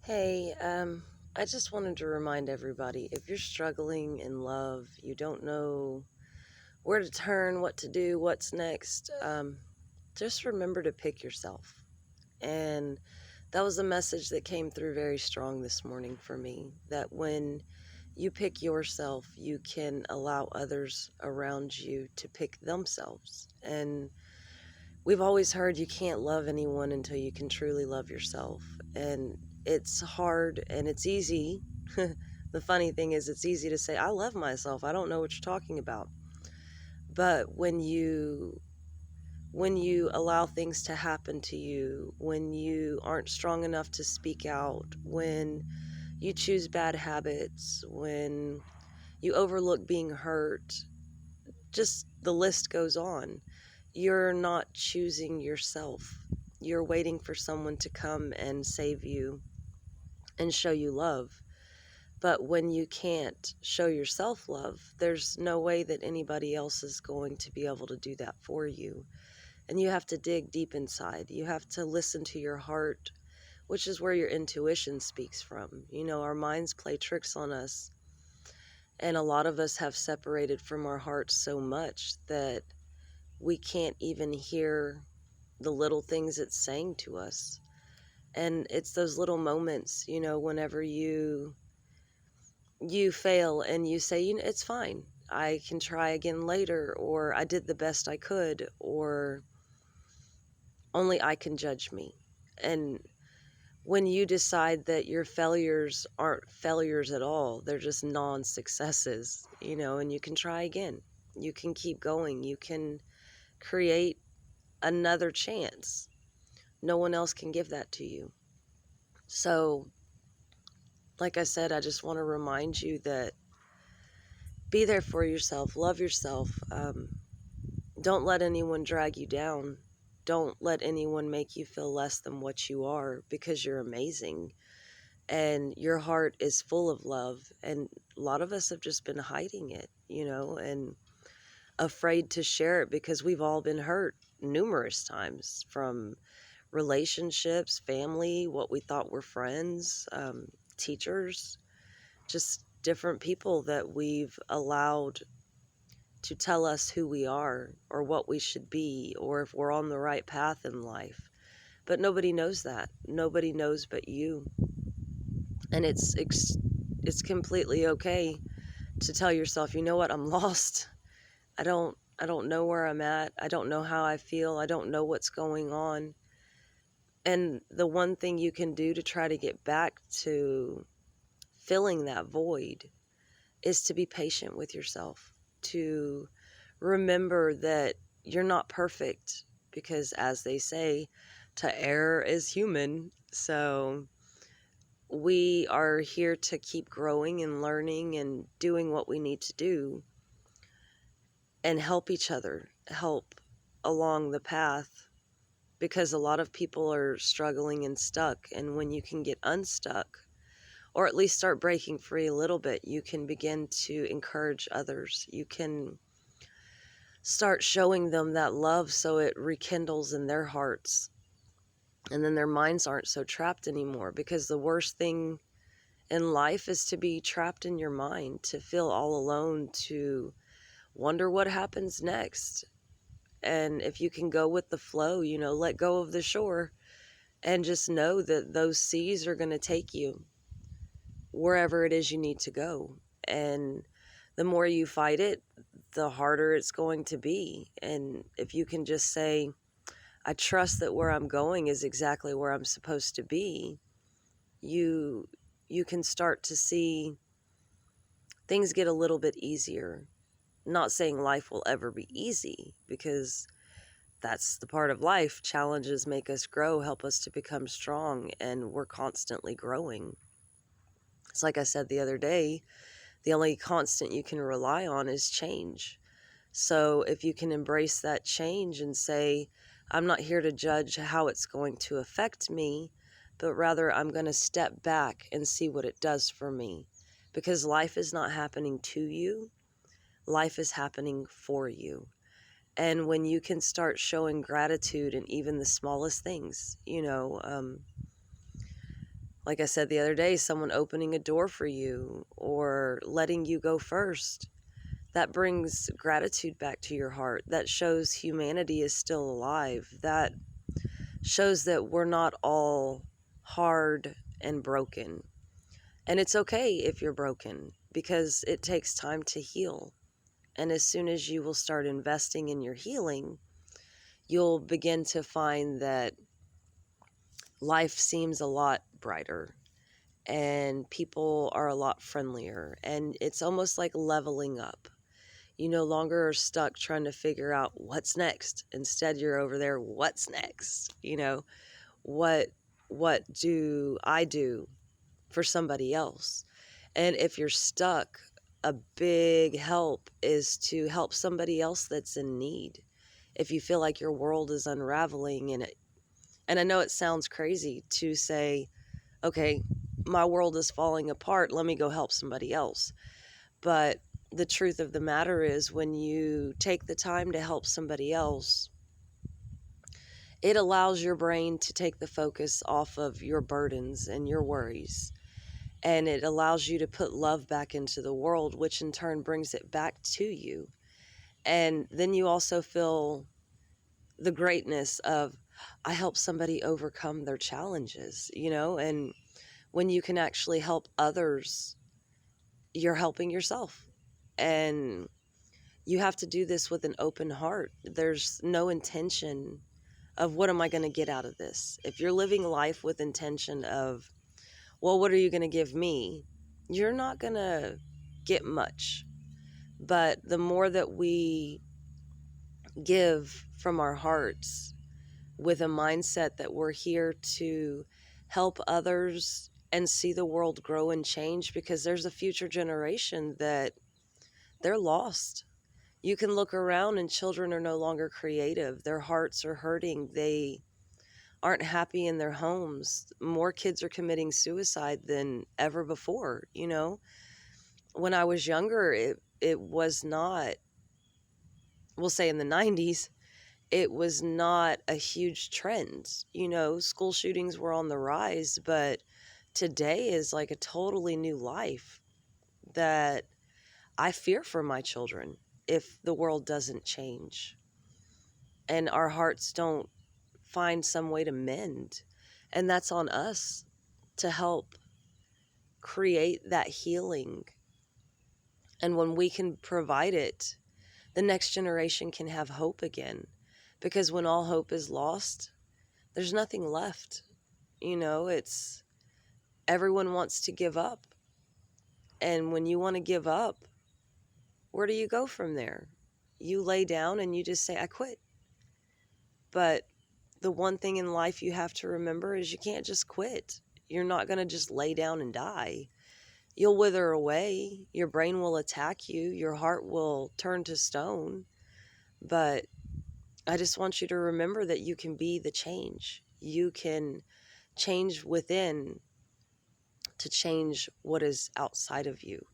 Hey, I just wanted to remind everybody if you're struggling in love, you don't know where to turn, what to do, what's next, just remember to pick yourself. And that was a message that came through very strong this morning for me, that when you pick yourself, you can allow others around you to pick themselves. And we've always heard you can't love anyone until you can truly love yourself. And it's hard and it's easy. The funny thing is, it's easy to say, I love myself. I don't know what you're talking about. But when you allow things to happen to you, when you aren't strong enough to speak out, when you choose bad habits, when you overlook being hurt, just the list goes on. You're not choosing yourself. You're waiting for someone to come and save you and show you love. But when you can't show yourself love, there's no way that anybody else is going to be able to do that for you. And you have to dig deep inside. You have to listen to your heart, which is where your intuition speaks from. Our minds play tricks on us. And a lot of us have separated from our hearts so much that we can't even hear the little things it's saying to us. And it's those little moments, whenever you fail and you say, it's fine. I can try again later, or I did the best I could, or only I can judge me. And when you decide that your failures aren't failures at all, they're just non-successes, and you can try again. You can keep going. You can create another chance. No one else can give that to you. So, like I said, I just want to remind you that be there for yourself, love yourself. Don't let anyone drag you down. Don't let anyone make you feel less than what you are, because you're amazing and your heart is full of love. And a lot of us have just been hiding it, and afraid to share it because we've all been hurt numerous times from relationships, family, what we thought were friends, teachers, just different people that we've allowed to tell us who we are or what we should be or if we're on the right path in life. But nobody knows that. Nobody knows but you. And it's completely okay to tell yourself, you know what, I'm lost. I don't know where I'm at. I don't know how I feel. I don't know what's going on. And the one thing you can do to try to get back to filling that void is to be patient with yourself, to remember that you're not perfect, because as they say, to err is human. So we are here to keep growing and learning and doing what we need to do and help each other, help along the path, because a lot of people are struggling and stuck. And when you can get unstuck, or at least start breaking free a little bit, you can begin to encourage others. You can start showing them that love so it rekindles in their hearts. And then their minds aren't so trapped anymore, because the worst thing in life is to be trapped in your mind, to feel all alone, to wonder what happens next. And if you can go with the flow, let go of the shore and just know that those seas are going to take you wherever it is you need to go. And the more you fight it, the harder it's going to be. And if you can just say, I trust that where I'm going is exactly where I'm supposed to be, you can start to see things get a little bit easier. Not saying life will ever be easy, because that's the part of life. Challenges make us grow, help us to become strong, and we're constantly growing. It's like I said the other day, the only constant you can rely on is change. So if you can embrace that change and say, I'm not here to judge how it's going to affect me, but rather I'm going to step back and see what it does for me. Because life is not happening to you, life is happening for you. And when you can start showing gratitude in even the smallest things, Like I said the other day, someone opening a door for you or letting you go first. That brings gratitude back to your heart. That shows humanity is still alive. That shows that we're not all hard and broken. And it's okay if you're broken because it takes time to heal. And as soon as you will start investing in your healing, you'll begin to find that life seems a lot brighter and people are a lot friendlier. And it's almost like leveling up. You no longer are stuck trying to figure out what's next. Instead, you're over there, what's next? What what do I do for somebody else? And if you're stuck, a big help is to help somebody else that's in need. If you feel like your world is unraveling and I know it sounds crazy to say, okay, my world is falling apart, let me go help somebody else. But the truth of the matter is when you take the time to help somebody else, it allows your brain to take the focus off of your burdens and your worries. And it allows you to put love back into the world, which in turn brings it back to you. And then you also feel the greatness of, I help somebody overcome their challenges, and when you can actually help others, you're helping yourself. And you have to do this with an open heart. There's no intention of what am I going to get out of this? If you're living life with intention of, well, what are you going to give me? You're not going to get much. But the more that we give from our hearts with a mindset that we're here to help others and see the world grow and change, because there's a future generation that they're lost. You can look around and children are no longer creative. Their hearts are hurting. They aren't happy in their homes. More kids are committing suicide than ever before. When I was younger, it was not, we'll say in the 90s, it was not a huge trend. School shootings were on the rise, but today is like a totally new life that I fear for my children if the world doesn't change and our hearts don't find some way to mend. And that's on us to help create that healing. And when we can provide it, the next generation can have hope again. Because when all hope is lost, there's nothing left. It's everyone wants to give up. And when you want to give up, where do you go from there? You lay down and you just say, I quit. But the one thing in life you have to remember is you can't just quit. You're not going to just lay down and die. You'll wither away. Your brain will attack you. Your heart will turn to stone. But I just want you to remember that you can be the change. You can change within to change what is outside of you.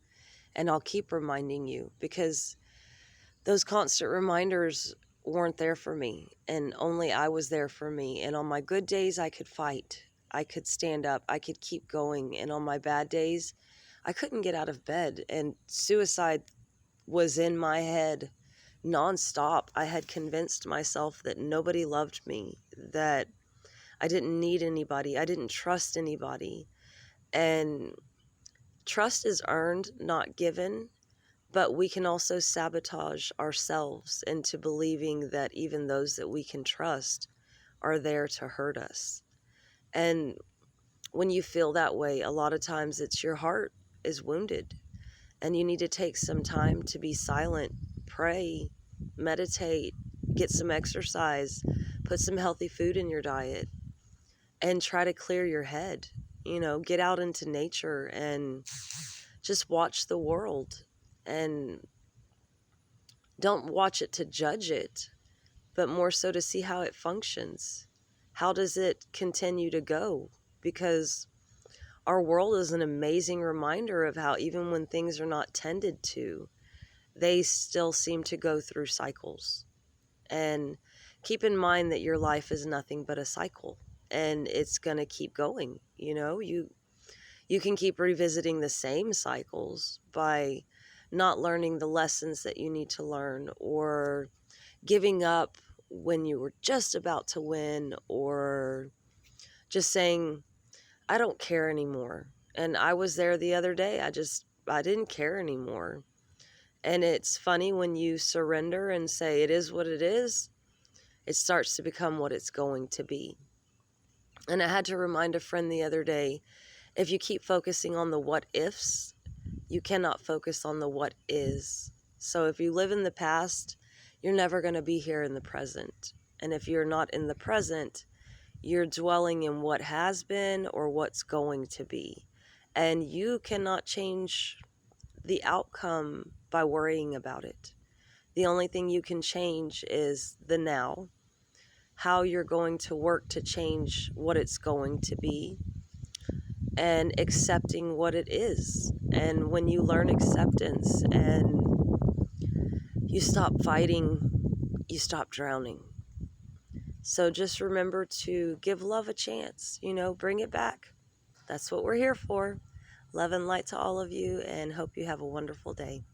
And I'll keep reminding you because those constant reminders weren't there for me, and only I was there for me. And on my good days, I could fight. I could stand up. I could keep going. And on my bad days, I couldn't get out of bed. And suicide was in my head nonstop. I had convinced myself that nobody loved me, that I didn't need anybody. I didn't trust anybody. And trust is earned, not given. But we can also sabotage ourselves into believing that even those that we can trust are there to hurt us. And when you feel that way, a lot of times it's your heart is wounded and you need to take some time to be silent, pray, meditate, get some exercise, put some healthy food in your diet, and try to clear your head. Get out into nature and just watch the world. And don't watch it to judge it, but more so to see how it functions. How does it continue to go? Because our world is an amazing reminder of how even when things are not tended to, they still seem to go through cycles. And keep in mind that your life is nothing but a cycle and it's going to keep going. You can keep revisiting the same cycles by not learning the lessons that you need to learn, or giving up when you were just about to win, or just saying, I don't care anymore. And I was there the other day. I didn't care anymore. And it's funny when you surrender and say it is what it is, it starts to become what it's going to be. And I had to remind a friend the other day, if you keep focusing on the what ifs, you cannot focus on the what is. So if you live in the past, you're never going to be here in the present. And if you're not in the present, you're dwelling in what has been or what's going to be. And you cannot change the outcome by worrying about it. The only thing you can change is the now, how you're going to work to change what it's going to be, and accepting what it is. And when you learn acceptance and you stop fighting, you stop drowning. So just remember to give love a chance, bring it back. That's what we're here for. Love and light to all of you, and hope you have a wonderful day.